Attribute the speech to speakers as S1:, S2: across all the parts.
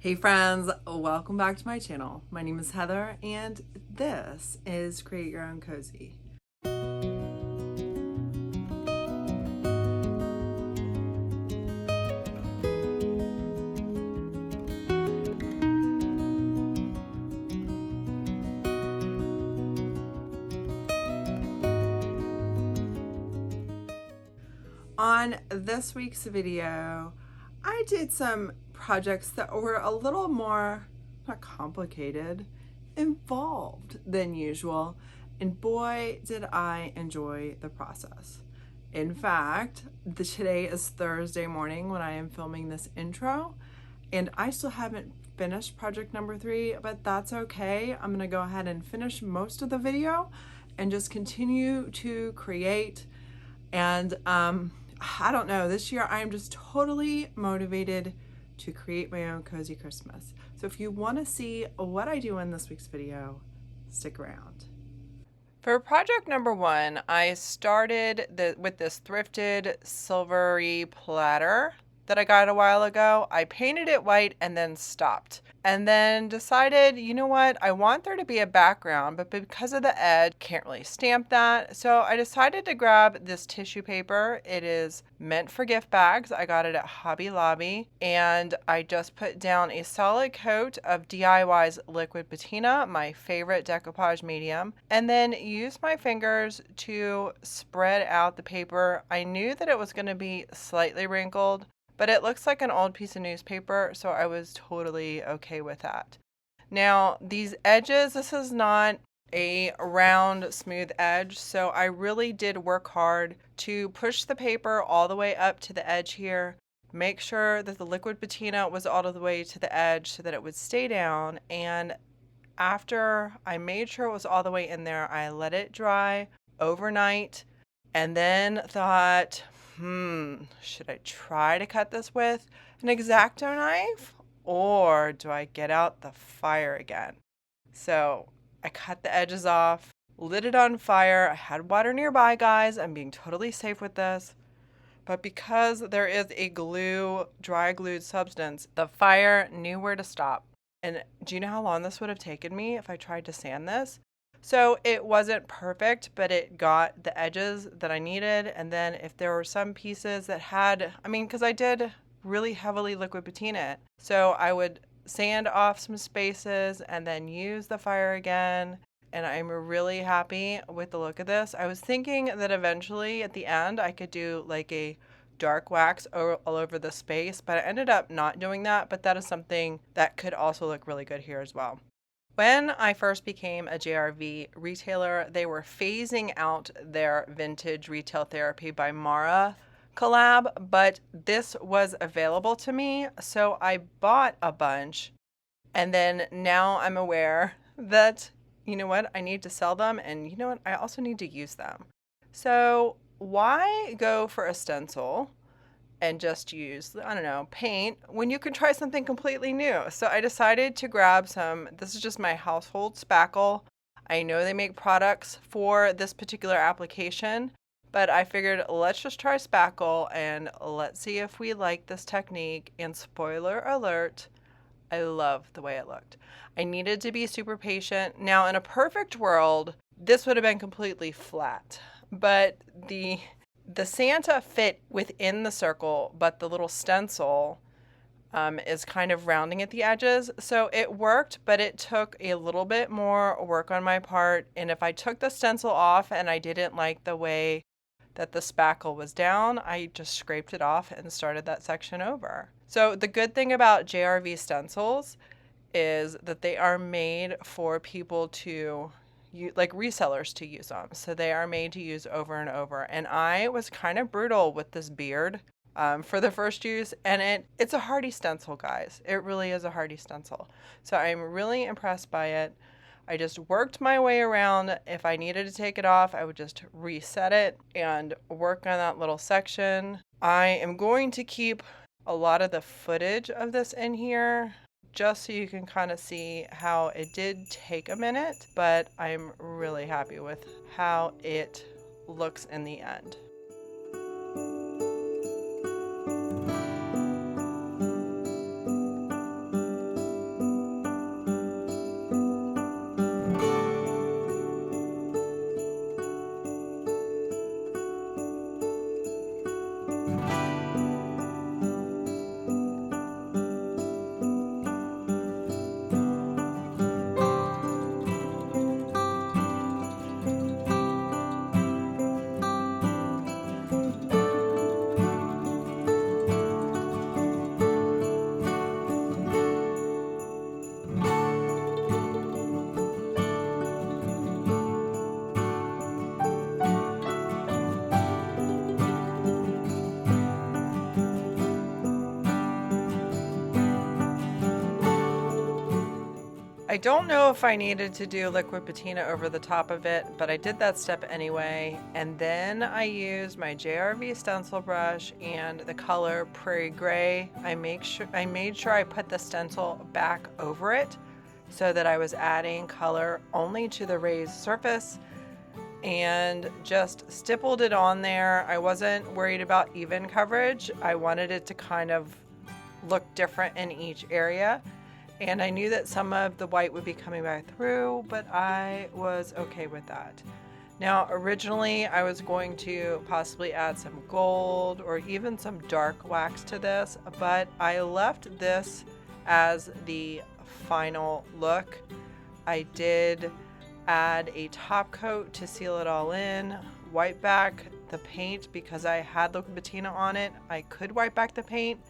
S1: Hey friends, welcome back to my channel. My name is Heather and this is Create Your Own Cozy. On this week's video, I did some projects that were a little more, not complicated, involved than usual, and boy did I enjoy the process. In fact, today is Thursday morning when I am filming this intro, and I still haven't finished project number 3, but that's okay. I'm gonna go ahead and finish most of the video and just continue to create. And I don't know, this year I am just totally motivated to create my own cozy Christmas. So if you want to see what I do in this week's video, stick around. For project number 1, I started with this thrifted silvery platter that I got a while ago. I painted it white and then stopped. And then decided, you know what, I want there to be a background, but because of the edge, can't really stamp that. So I decided to grab this tissue paper. It is meant for gift bags. I got it at Hobby Lobby, and I just put down a solid coat of DIY's liquid patina, my favorite decoupage medium, and then used my fingers to spread out the paper. I knew that it was going to be slightly wrinkled, but it looks like an old piece of newspaper, so I was totally okay with that. Now, these edges, this is not a round, smooth edge, so I really did work hard to push the paper all the way up to the edge here, make sure that the liquid patina was all the way to the edge so that it would stay down, and after I made sure it was all the way in there, I let it dry overnight, and then thought, should I try to cut this with an X-Acto knife, or do I get out the fire again? So I cut the edges off, lit it on fire. I had water nearby, guys. I'm being totally safe with this. But because there is a dry glued substance, the fire knew where to stop. And do you know how long this would have taken me if I tried to sand this? So it wasn't perfect, but it got the edges that I needed. And then if there were some pieces that had, because I did really heavily liquid patina it. So I would sand off some spaces and then use the fire again. And I'm really happy with the look of this. I was thinking that eventually at the end I could do like a dark wax all over the space, but I ended up not doing that. But that is something that could also look really good here as well. When I first became a JRV retailer, they were phasing out their Vintage Retail Therapy by Mara collab, but this was available to me, so I bought a bunch, and then now I'm aware that, you know what, I need to sell them, and you know what, I also need to use them. So why go for a stencil and just use, I don't know, paint when you can try something completely new? So I decided to grab this is just my household spackle. I know they make products for this particular application, but I figured let's just try spackle and let's see if we like this technique. And spoiler alert, I love the way it looked. I needed to be super patient. Now, in a perfect world, this would have been completely flat, but the Santa fit within the circle, but the little stencil is kind of rounding at the edges. So it worked, but it took a little bit more work on my part. And if I took the stencil off and I didn't like the way that the spackle was down, I just scraped it off and started that section over. So the good thing about JRV stencils is that they are made for people to like resellers to use them. So they are made to use over and over. And I was kind of brutal with this beard for the first use. And it's a hardy stencil, guys. It really is a hardy stencil. So I'm really impressed by it. I just worked my way around. If I needed to take it off, I would just reset it and work on that little section. I am going to keep a lot of the footage of this in here, just so you can kind of see how it did take a minute, but I'm really happy with how it looks in the end. I don't know if I needed to do liquid patina over the top of it, but I did that step anyway. And then I used my JRV stencil brush and the color Prairie Grey. I made sure I put the stencil back over it so that I was adding color only to the raised surface, and just stippled it on there. I wasn't worried about even coverage. I wanted it to kind of look different in each area. And I knew that some of the white would be coming back through, but I was okay with that. Now, originally I was going to possibly add some gold or even some dark wax to this, but I left this as the final look. I did add a top coat to seal it all in, wipe back the paint because I had liquid patina on it. I could wipe back the paint.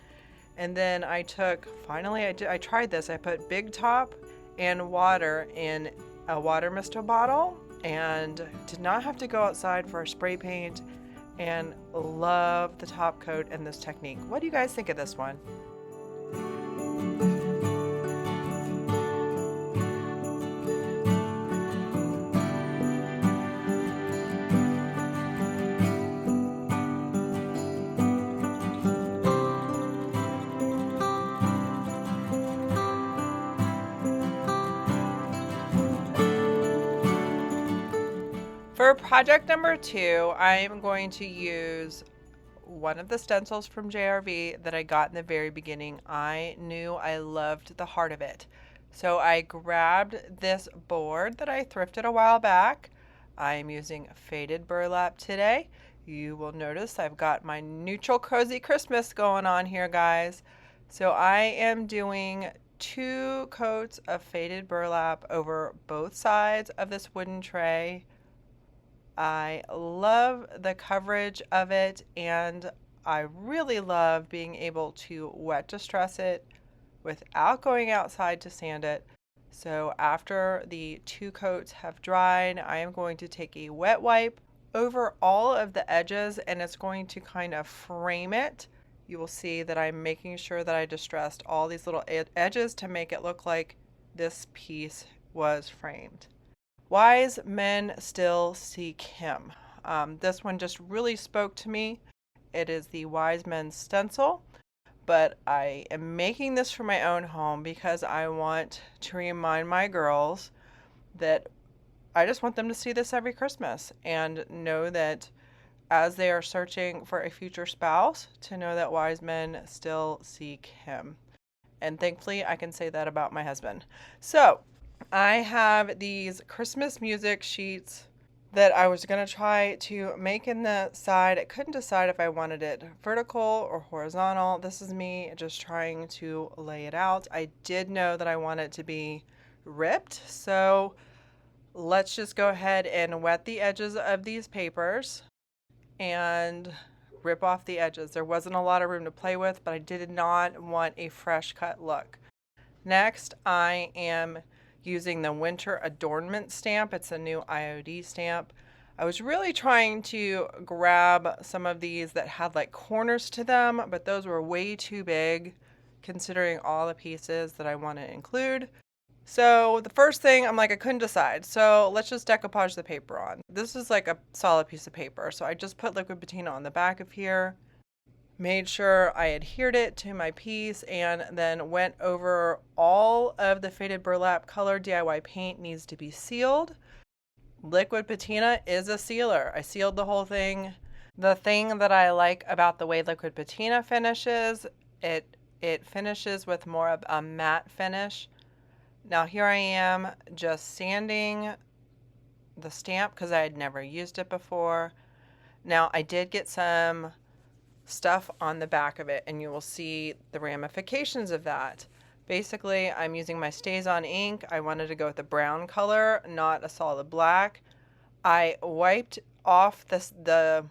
S1: And then I tried this. I put Big Top and water in a water mister bottle and did not have to go outside for a spray paint, and love the top coat and this technique. What do you guys think of this one? For project number 2, I am going to use one of the stencils from JRV that I got in the very beginning. I knew I loved the heart of it. So I grabbed this board that I thrifted a while back. I am using faded burlap today. You will notice I've got my neutral cozy Christmas going on here, guys. So I am doing 2 coats of faded burlap over both sides of this wooden tray. I love the coverage of it, and I really love being able to wet distress it without going outside to sand it. So after the 2 coats have dried, I am going to take a wet wipe over all of the edges, and it's going to kind of frame it. You will see that I'm making sure that I distressed all these little edges to make it look like this piece was framed. Wise men still seek him. This one just really spoke to me. It is the Wise Men Stencil, but I am making this for my own home because I want to remind my girls that I just want them to see this every Christmas and know that as they are searching for a future spouse, to know that wise men still seek him. And thankfully, I can say that about my husband. So I have these Christmas music sheets that I was going to try to make in the side. I couldn't decide if I wanted it vertical or horizontal. This is me just trying to lay it out. I did know that I want it to be ripped, so let's just go ahead and wet the edges of these papers and rip off the edges. There wasn't a lot of room to play with, but I did not want a fresh cut look. Next, I am using the Winter Adornment stamp. It's a new IOD stamp. I was really trying to grab some of these that had like corners to them, but those were way too big considering all the pieces that I want to include. So the first thing, I'm like, I couldn't decide. So let's just decoupage the paper on. This is like a solid piece of paper. So I just put liquid patina on the back of here, made sure I adhered it to my piece, and then went over all of the faded burlap. Color DIY paint needs to be sealed. Liquid patina is a sealer. I sealed the whole thing. The thing that I like about the way liquid patina finishes, it finishes with more of a matte finish. Now here I am just sanding the stamp because I had never used it before. Now I did get some stuff on the back of it, and you will see the ramifications of that. Basically, I'm using my StazOn ink. I wanted to go with a brown color, not a solid black. I wiped off the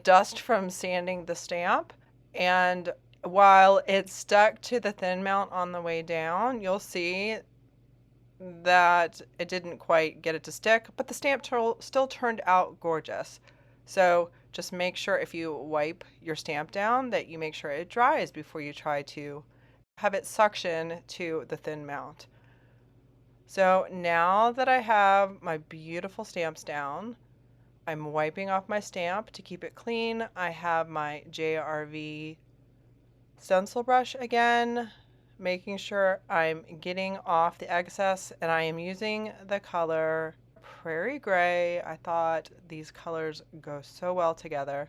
S1: dust from sanding the stamp, and while it stuck to the thin mount on the way down, you'll see that it didn't quite get it to stick, but the stamp still turned out gorgeous. So just make sure if you wipe your stamp down that you make sure it dries before you try to have it suction to the thin mount. So now that I have my beautiful stamps down, I'm wiping off my stamp to keep it clean. I have my JRV stencil brush again, making sure I'm getting off the excess, and I am using the color Prairie Grey. I thought these colors go so well together.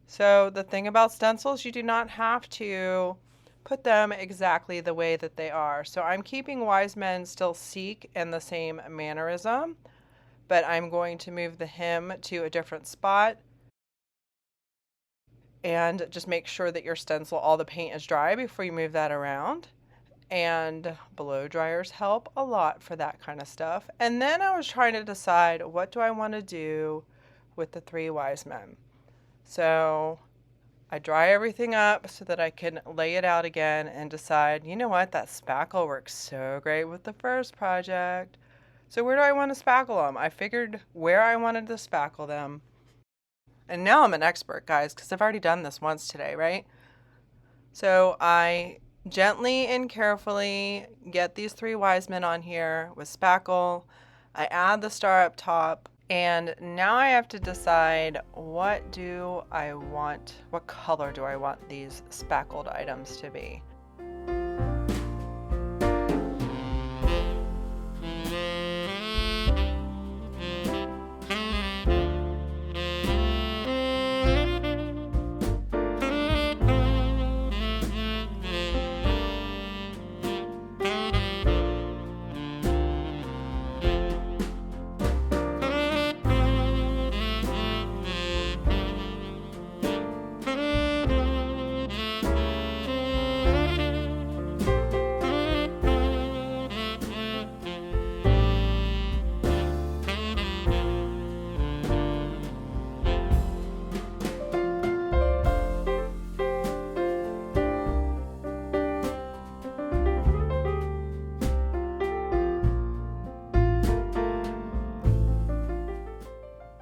S1: So the thing about stencils, you do not have to put them exactly the way that they are. So I'm keeping Wise Men Still Seek in the same mannerism, but I'm going to move the hem to a different spot. And just make sure that your stencil, all the paint is dry before you move that around. And blow dryers help a lot for that kind of stuff. And then I was trying to decide, what do I want to do with the 3 Wise Men? So I dry everything up so that I can lay it out again and decide, you know what, that spackle works so great with the first project. So where do I want to spackle them? I figured where I wanted to spackle them. And now I'm an expert, guys, because I've already done this once today, right? So I gently and carefully get these 3 Wise Men on here with spackle. I add the star up top. And now I have to decide, what do I want? What color do I want these spackled items to be?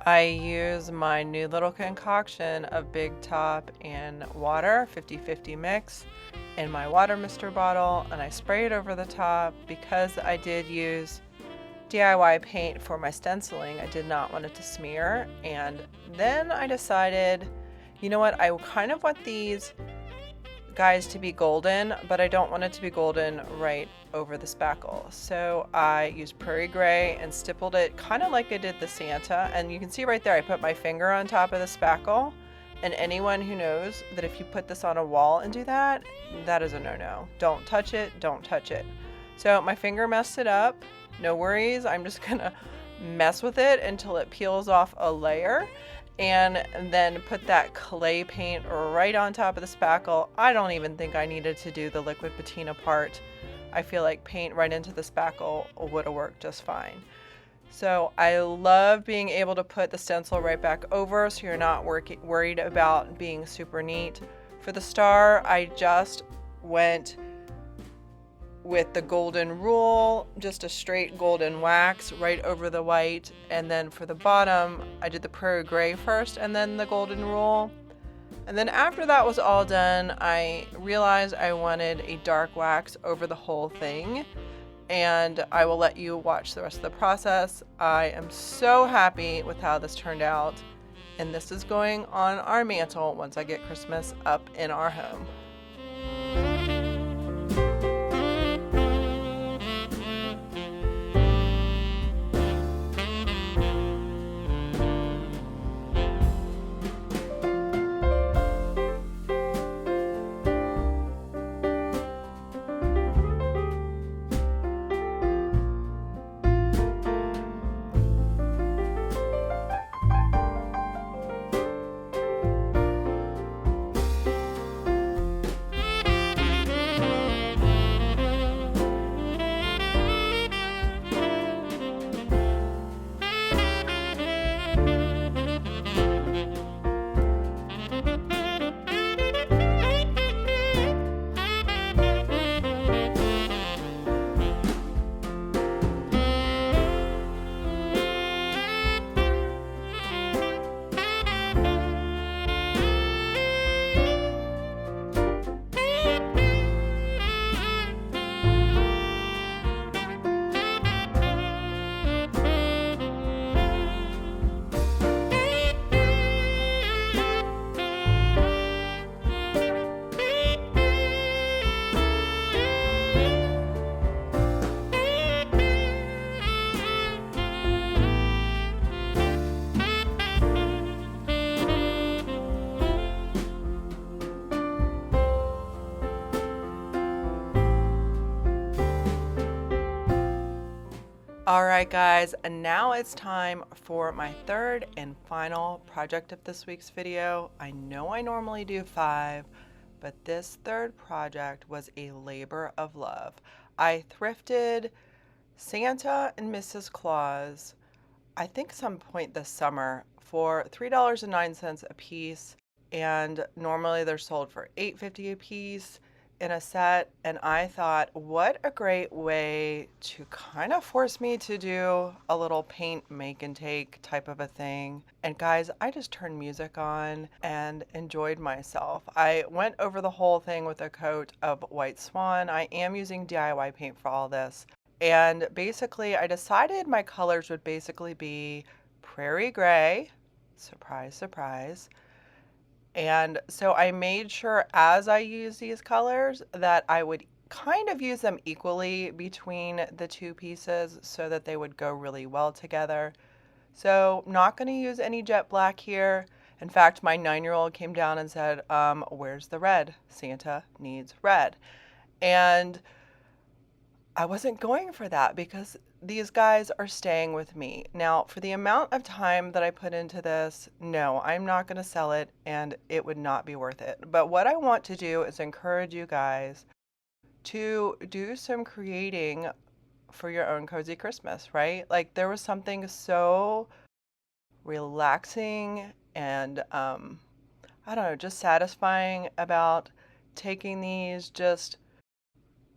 S1: I use my new little concoction of Big Top and water, 50-50 mix, in my water mister bottle, and I spray it over the top. Because I did use DIY paint for my stenciling, I did not want it to smear. And then I decided, you know what, I kind of want these guys to be golden, but I don't want it to be golden right over the spackle. So I used Prairie Grey and stippled it kind of like I did the Santa. And you can see right there, I put my finger on top of the spackle. And anyone who knows that if you put this on a wall and do that, that is a no-no. Don't touch it, don't touch it. So my finger messed it up. No worries, I'm just gonna mess with it until it peels off a layer, and then put that clay paint right on top of the spackle. I don't even think I needed to do the liquid patina part. I feel like paint right into the spackle would have worked just fine. So I love being able to put the stencil right back over so you're not worried about being super neat. For the star, I just went with the golden rule, just a straight golden wax right over the white. And then for the bottom, I did the Prairie Grey first and then the golden rule. And then after that was all done, I realized I wanted a dark wax over the whole thing. And I will let you watch the rest of the process. I am so happy with how this turned out. And this is going on our mantle once I get Christmas up in our home. All right, guys, and now it's time for my third and final project of this week's video. I know I normally do 5, but this third project was a labor of love. I thrifted Santa and Mrs. Claus, I think some point this summer, for $3.09 a piece, and normally they're sold for $8.50 a piece in a set. And I thought, what a great way to kind of force me to do a little paint make and take type of a thing. And guys, I just turned music on and enjoyed myself. I went over the whole thing with a coat of white Swan. I am using DIY paint for all this. And basically, I decided my colors would basically be Prairie Grey, surprise, surprise. And so I made sure as I use these colors that I would kind of use them equally between the two pieces so that they would go really well together. So not going to use any jet black here. In fact, my 9-year-old came down and said, where's the red? Santa needs red. And I wasn't going for that because these guys are staying with me. Now, for the amount of time that I put into this, no, I'm not going to sell it and it would not be worth it. But what I want to do is encourage you guys to do some creating for your own cozy Christmas, right? Like there was something so relaxing and, I don't know, just satisfying about taking these just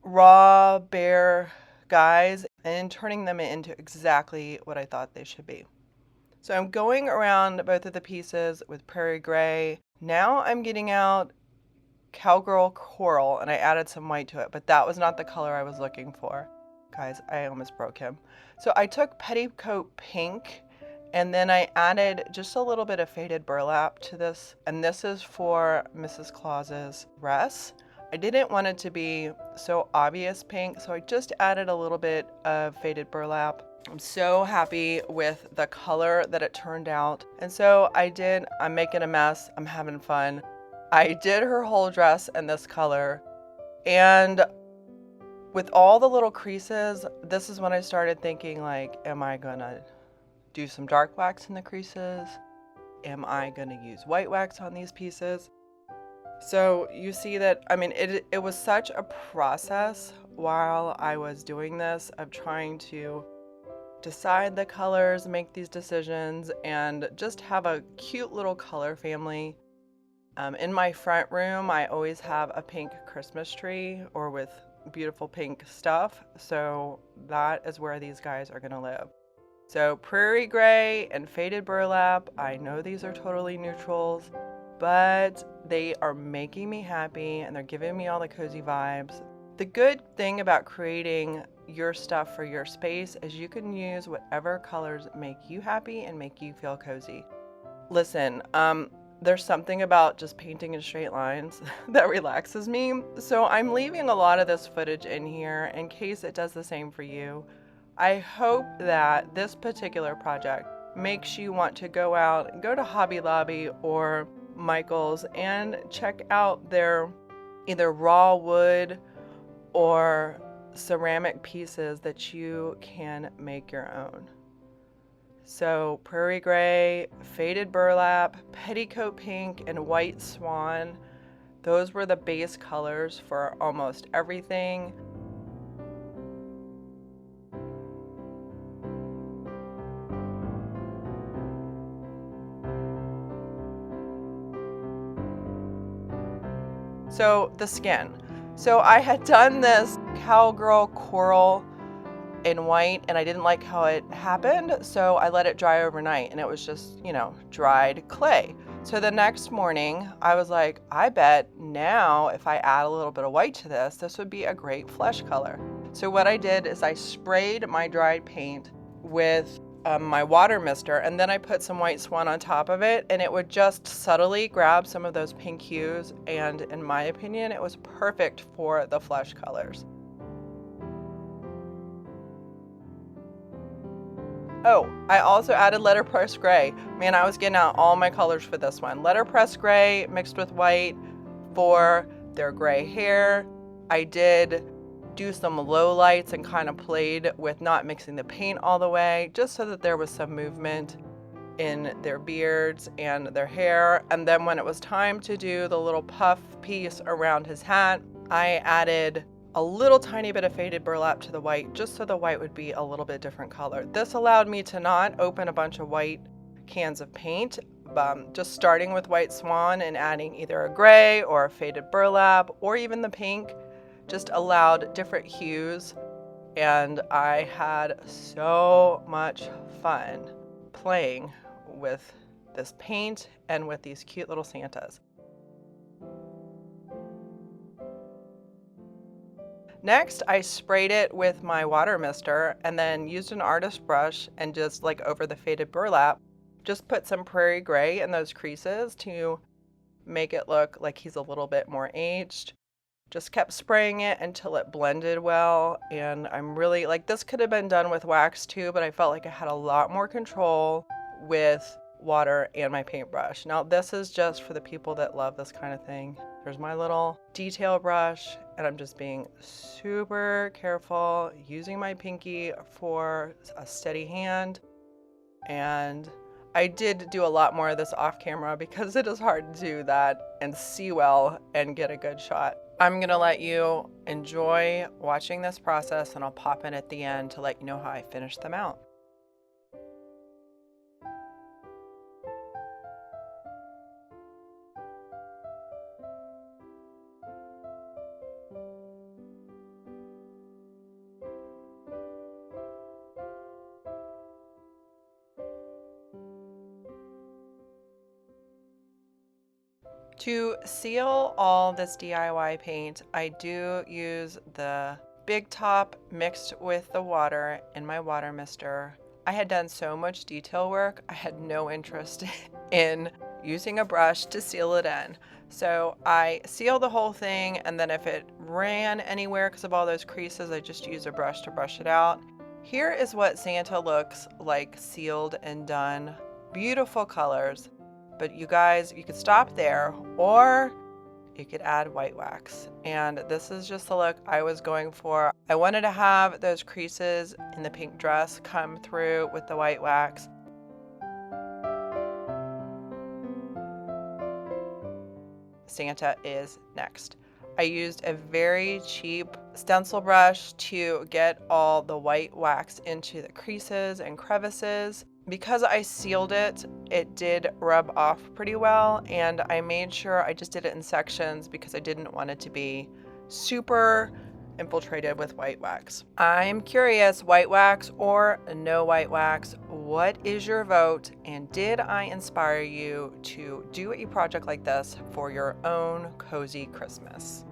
S1: raw, bare guys and turning them into exactly what I thought they should be. So I'm going around both of the pieces with Prairie Grey. Now I'm getting out Cowgirl Coral, and I added some white to it, but that was not the color I was looking for. Guys, I almost broke him. So I took Petticoat Pink, and then I added just a little bit of faded burlap to this, and this is for Mrs. Claus's dress. I didn't want it to be so obvious pink, so I just added a little bit of faded burlap. I'm so happy with the color that it turned out. And so I'm making a mess, I'm having fun. I did her whole dress in this color, and with all the little creases, this is when I started thinking like, am I gonna do some dark wax in the creases? Am I gonna use white wax on these pieces? So you see that, I mean, it was such a process while I was doing this of trying to decide the colors, make these decisions, and just have a cute little color family. In my front room, I always have a pink Christmas tree or with beautiful pink stuff. So that is where these guys are gonna live. So Prairie Grey and faded burlap, I know these are totally neutrals, but they are making me happy and they're giving me all the cozy vibes. The good thing about creating your stuff for your space is you can use whatever colors make you happy and make you feel cozy. Listen, there's something about just painting in straight lines that relaxes me. So I'm leaving a lot of this footage in here in case it does the same for you. I hope that this particular project makes you want to go out and go to Hobby Lobby or Michael's and check out their either raw wood or ceramic pieces that you can make your own. So Prairie Grey, faded burlap, Petticoat Pink, and white Swan. Those were the base colors for almost everything. So the skin. So I had done this Cowgirl Coral in white and I didn't like how it happened, so I let it dry overnight and it was just, dried clay. So the next morning I was like, I bet now if I add a little bit of white to this would be a great flesh color. So what I did is I sprayed my dried paint with my water mister, and then I put some white Swan on top of it, and it would just subtly grab some of those pink hues, and in my opinion it was perfect for the flesh colors. Oh, I also added Letterpress Gray. Man, I was getting out all my colors for this one. Letterpress Gray mixed with white for their gray hair. I did do some low lights and kind of played with not mixing the paint all the way, just so that there was some movement in their beards and their hair. And then when it was time to do the little puff piece around his hat, I added a little tiny bit of faded burlap to the white, just so the white would be a little bit different color. This allowed me to not open a bunch of white cans of paint, just starting with white Swan and adding either a gray or a faded burlap or even the pink, just allowed different hues. And I had so much fun playing with this paint and with these cute little Santas. Next, I sprayed it with my water mister and then used an artist brush and just like over the faded burlap, just put some Prairie Grey in those creases to make it look like he's a little bit more aged. Just kept spraying it until it blended well, and I'm really, like, this could have been done with wax too, but I felt like I had a lot more control with water and my paintbrush. Now this is just for the people that love this kind of thing. There's my little detail brush, and I'm just being super careful, using my pinky for a steady hand. And I did do a lot more of this off camera because it is hard to do that and see well and get a good shot. I'm gonna let you enjoy watching this process, and I'll pop in at the end to let you know how I finished them out. To seal all this DIY paint, I do use the big top mixed with the water in my water mister. I had done so much detail work, I had no interest in using a brush to seal it in. So I seal the whole thing, and then if it ran anywhere because of all those creases, I just use a brush to brush it out. Here is what Santa looks like sealed and done. Beautiful colors. But you guys, you could stop there, or you could add white wax. And this is just the look I was going for. I wanted to have those creases in the pink dress come through with the white wax. Santa is next. I used a very cheap stencil brush to get all the white wax into the creases and crevices. Because I sealed it, it did rub off pretty well, and I made sure I just did it in sections because I didn't want it to be super infiltrated with white wax. I'm curious, white wax or no white wax, what is your vote, and did I inspire you to do a project like this for your own cozy Christmas?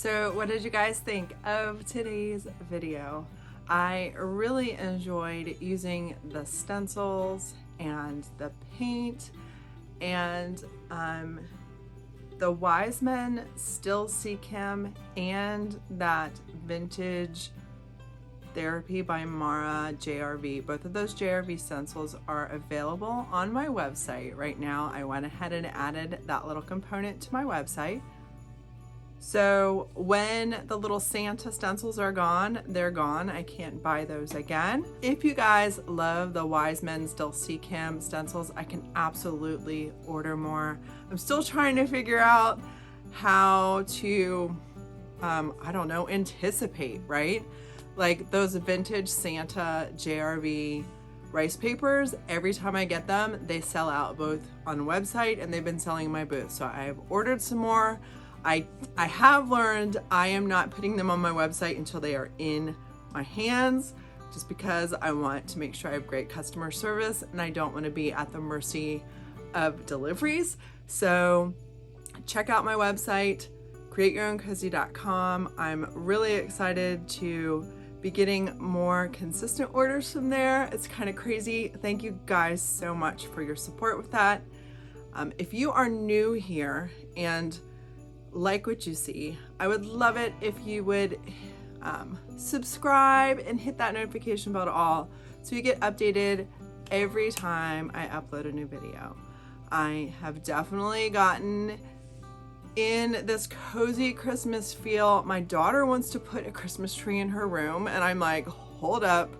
S1: So what did you guys think of today's video? I really enjoyed using the stencils and the paint and the Wise Men Still Seek Him and that vintage Therapy by Mara JRV. Both of those JRV stencils are available on my website right now. I went ahead and added that little component to my website. So when the little Santa stencils are gone, they're gone. I can't buy those again. If you guys love the Wise Men Still Seek Him stencils, I can absolutely order more. I'm still trying to figure out how to, I don't know, anticipate, right? Like those vintage Santa JRV rice papers, every time I get them, they sell out both on the website and they've been selling in my booth. So I've ordered some more. I have learned I am not putting them on my website until they are in my hands, just because I want to make sure I have great customer service and I don't want to be at the mercy of deliveries. So check out my website, createyourowncozy.com. I'm really excited to be getting more consistent orders from there. It's kind of crazy. Thank you guys so much for your support with that. If you are new here and like what you see, I would love it if you would subscribe and hit that notification bell to all so you get updated every time I upload a new video. I have definitely gotten in this cozy Christmas feel. My daughter wants to put a Christmas tree in her room and I'm like, hold up,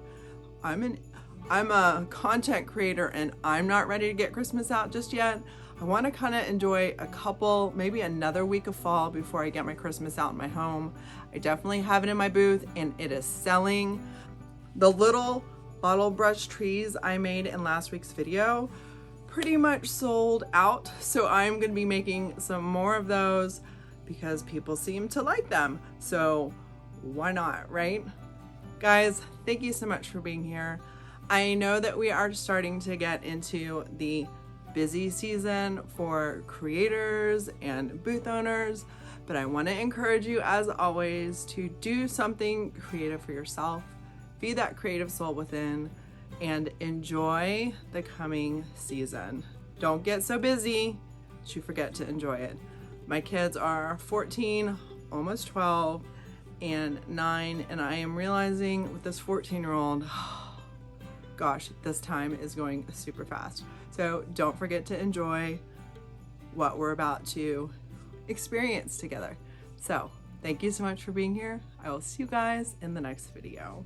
S1: I'm a content creator and I'm not ready to get Christmas out just yet. I want to kind of enjoy a couple, maybe another week of fall before I get my Christmas out in my home. I definitely have it in my booth and it is selling. The little bottle brush trees I made in last week's video pretty much sold out. So I'm going to be making some more of those because people seem to like them. So why not, right? Guys, thank you so much for being here. I know that we are starting to get into the busy season for creators and booth owners, but I want to encourage you as always to do something creative for yourself, feed that creative soul within, and enjoy the coming season. Don't get so busy that you forget to enjoy it. My kids are 14, almost 12, and 9, and I am realizing with this 14-year-old, gosh, this time is going super fast. So don't forget to enjoy what we're about to experience together. So thank you so much for being here. I will see you guys in the next video.